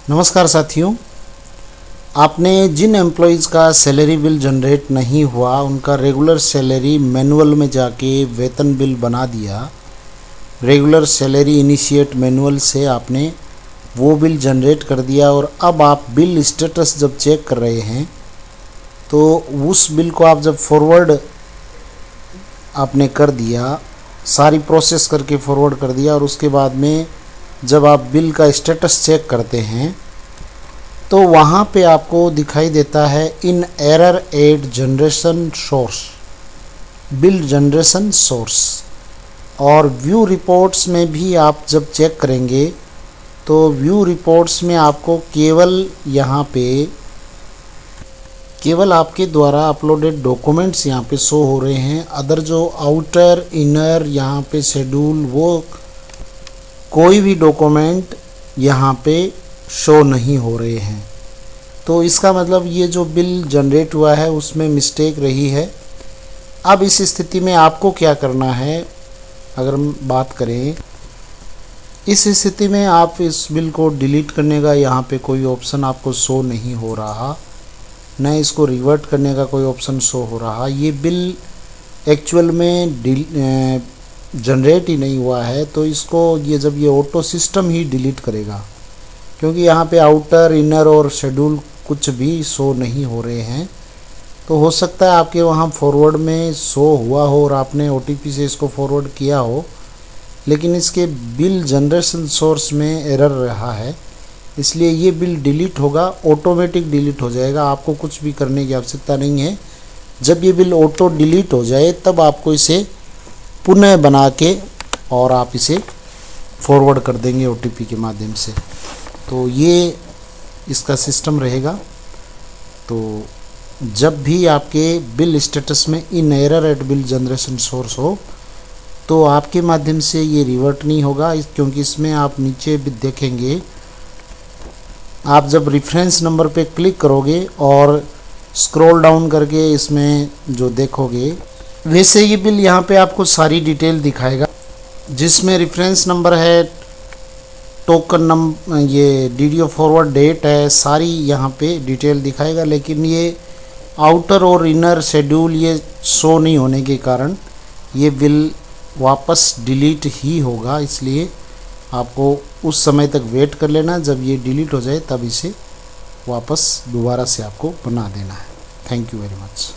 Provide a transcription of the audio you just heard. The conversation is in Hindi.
नमस्कार साथियों, आपने जिन एम्प्लॉयज़ का सैलरी बिल जनरेट नहीं हुआ उनका रेगुलर सैलरी मैनुअल में जाके वेतन बिल बना दिया। रेगुलर सैलरी इनिशिएट मैनुअल से आपने वो बिल जनरेट कर दिया और अब आप बिल स्टेटस जब चेक कर रहे हैं तो उस बिल को आप जब फॉरवर्ड आपने कर दिया, सारी प्रोसेस करके फॉरवर्ड कर दिया और उसके बाद में जब आप बिल का स्टेटस चेक करते हैं तो वहाँ पे आपको दिखाई देता है in error at generation source, bill generation source. और व्यू रिपोर्ट्स में भी आप जब चेक करेंगे तो व्यू रिपोर्ट्स में आपको केवल आपके द्वारा अपलोडेड डॉक्यूमेंट्स यहाँ पे शो हो रहे हैं। अदर जो आउटर इनर यहाँ पे शेड्यूल, वो कोई भी डॉक्यूमेंट यहाँ पे शो नहीं हो रहे हैं। तो इसका मतलब ये जो बिल जनरेट हुआ है उसमें मिस्टेक रही है। अब इस स्थिति में आपको क्या करना है, अगर हम बात करें, इस स्थिति में आप इस बिल को डिलीट करने का यहाँ पे कोई ऑप्शन आपको शो नहीं हो रहा, न इसको रिवर्ट करने का कोई ऑप्शन शो हो रहा। ये बिल एक्चुअल में जनरेट ही नहीं हुआ है, तो इसको जब ये ऑटो सिस्टम ही डिलीट करेगा, क्योंकि यहाँ पे आउटर इनर और शेड्यूल कुछ भी शो नहीं हो रहे हैं। तो हो सकता है आपके वहाँ फॉरवर्ड में शो हुआ हो और आपने OTP से इसको फॉरवर्ड किया हो, लेकिन इसके बिल जनरेशन सोर्स में एरर रहा है, इसलिए ये बिल डिलीट होगा, ऑटोमेटिक डिलीट हो जाएगा। आपको कुछ भी करने की आवश्यकता नहीं है। जब ये बिल ऑटो डिलीट हो जाए तब आपको इसे पुनः बना के और आप इसे फॉरवर्ड कर देंगे OTP के माध्यम से। तो ये इसका सिस्टम रहेगा। तो जब भी आपके बिल स्टेटस में in error at bill generation source हो तो आपके माध्यम से ये रिवर्ट नहीं होगा, क्योंकि इसमें आप नीचे भी देखेंगे, आप जब रेफरेंस नंबर पे क्लिक करोगे और स्क्रॉल डाउन करके इसमें जो देखोगे, वैसे ये बिल यहाँ पे आपको सारी डिटेल दिखाएगा, जिसमें रेफरेंस नंबर है, टोकन नंबर, ये DDO फॉरवर्ड डेट है, सारी यहाँ पे डिटेल दिखाएगा। लेकिन ये आउटर और इनर शेड्यूल ये शो नहीं होने के कारण ये बिल वापस डिलीट ही होगा। इसलिए आपको उस समय तक वेट कर लेना, जब ये डिलीट हो जाए तब इसे वापस दोबारा से आपको बना देना है। Thank you very much.